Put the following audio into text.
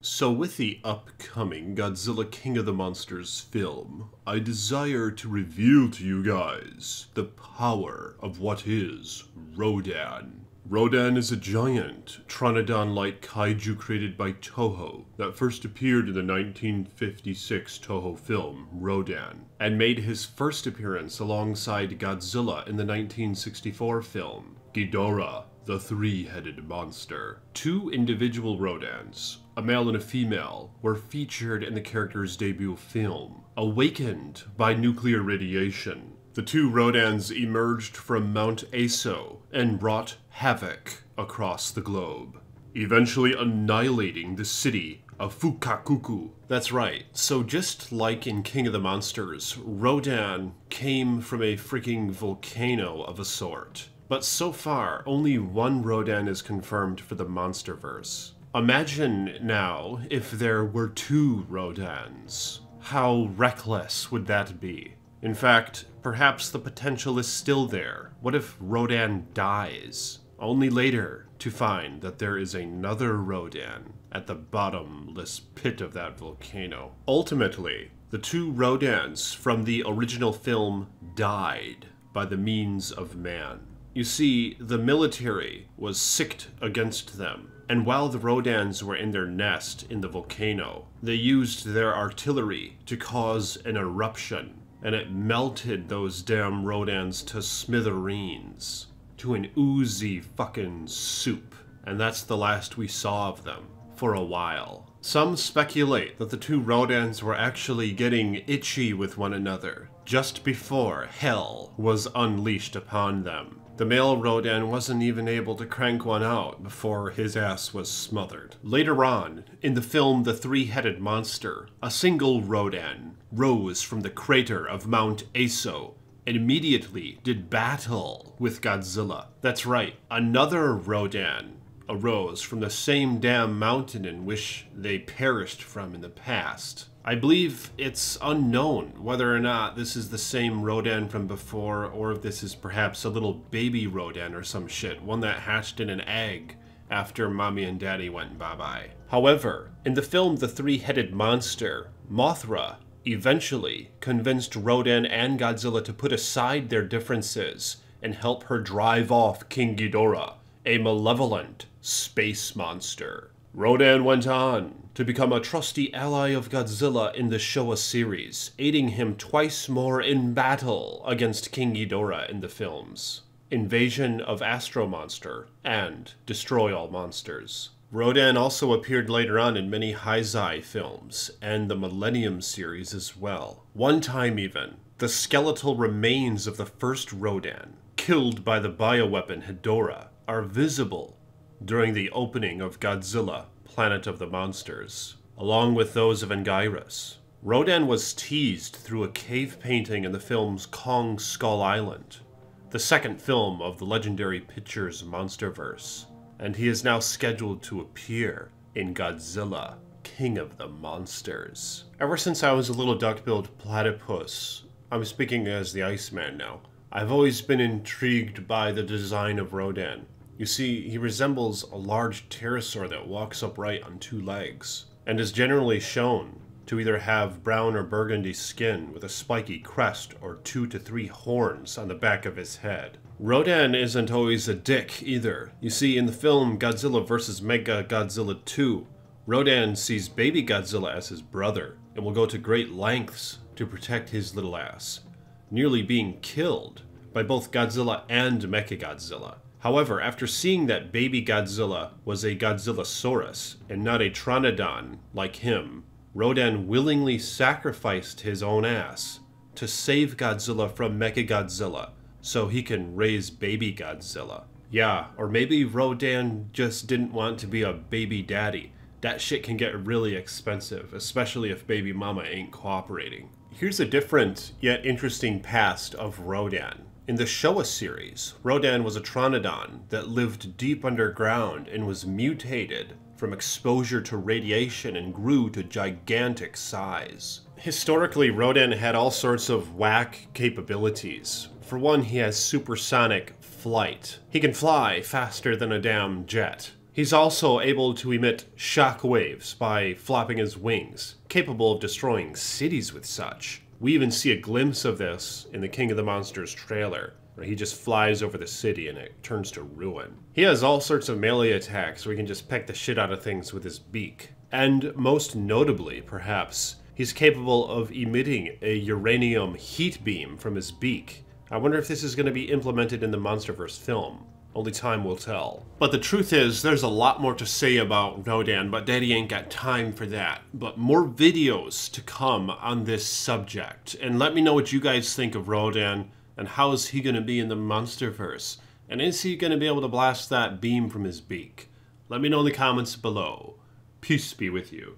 So with the upcoming Godzilla King of the Monsters film, I desire to reveal to you guys the power of what is RODAN. RODAN is a giant, Troodon-like kaiju created by Toho that first appeared in the 1956 Toho film RODAN, and made his first appearance alongside Godzilla in the 1964 film Ghidorah, the Three-Headed Monster. Two individual Rodans, a male and a female, were featured in the character's debut film. Awakened by nuclear radiation, the two Rodans emerged from Mount Aso and brought havoc across the globe, eventually annihilating the city of Fukakuku. That's right, so just like in King of the Monsters, Rodan came from a freaking volcano of a sort. But so far, only one Rodan is confirmed for the Monsterverse. Imagine now if there were two Rodans. How reckless would that be? In fact, perhaps the potential is still there. What if Rodan dies? Only later to find that there is another Rodan at the bottomless pit of that volcano. Ultimately, the two Rodans from the original film died by the means of man. You see, the military was sicked against them, and while the Rodans were in their nest in the volcano, they used their artillery to cause an eruption, and it melted those damn Rodans to smithereens, to an oozy fucking soup, and that's the last we saw of them for a while. Some speculate that the two Rodans were actually getting itchy with one another just before hell was unleashed upon them. The male Rodan wasn't even able to crank one out before his ass was smothered. Later on, in the film The Three-Headed Monster, a single Rodan rose from the crater of Mount Aso and immediately did battle with Godzilla. That's right, another Rodan arose from the same damn mountain in which they perished from in the past. I believe it's unknown whether or not this is the same Rodan from before, or if this is perhaps a little baby Rodan or some shit, one that hatched in an egg after mommy and daddy went bye-bye. However, in the film The Three-Headed Monster, Mothra eventually convinced Rodan and Godzilla to put aside their differences and help her drive off King Ghidorah, a malevolent space monster. Rodan went on to become a trusty ally of Godzilla in the Showa series, aiding him twice more in battle against King Ghidorah in the films Invasion of Astro Monster and Destroy All Monsters. Rodan also appeared later on in many Heisei films and the Millennium series as well. One time even, the skeletal remains of the first Rodan, killed by the bioweapon Hedorah, are visible during the opening of Godzilla, Planet of the Monsters, along with those of Anguirus. Rodan was teased through a cave painting in the film's Kong Skull Island, the second film of the Legendary Pictures Monsterverse, and he is now scheduled to appear in Godzilla, King of the Monsters. Ever since I was a little duck-billed platypus, I'm speaking as the Iceman now, I've always been intrigued by the design of Rodan. You see, he resembles a large pterosaur that walks upright on two legs, and is generally shown to either have brown or burgundy skin with a spiky crest or 2 to 3 horns on the back of his head. Rodan isn't always a dick either. You see, in the film Godzilla vs. Mega Godzilla 2, Rodan sees baby Godzilla as his brother, and will go to great lengths to protect his little ass, nearly being killed by both Godzilla and Mechagodzilla. However, after seeing that baby Godzilla was a Godzillasaurus and not a Troodon like him, Rodan willingly sacrificed his own ass to save Godzilla from Mechagodzilla so he can raise baby Godzilla. Yeah, or maybe Rodan just didn't want to be a baby daddy. That shit can get really expensive, especially if baby mama ain't cooperating. Here's a different yet interesting past of Rodan. In the Showa series, Rodan was a Troodon that lived deep underground and was mutated from exposure to radiation and grew to gigantic size. Historically, Rodan had all sorts of whack capabilities. For one, he has supersonic flight. He can fly faster than a damn jet. He's also able to emit shock waves by flapping his wings, capable of destroying cities with such. We even see a glimpse of this in the King of the Monsters trailer, where he just flies over the city and it turns to ruin. He has all sorts of melee attacks where he can just peck the shit out of things with his beak. And most notably, perhaps, he's capable of emitting a uranium heat beam from his beak. I wonder if this is going to be implemented in the MonsterVerse film. Only time will tell. But the truth is, there's a lot more to say about Rodan, but Daddy ain't got time for that. But more videos to come on this subject. And let me know what you guys think of Rodan, and how is he going to be in the MonsterVerse? And is he going to be able to blast that beam from his beak? Let me know in the comments below. Peace be with you.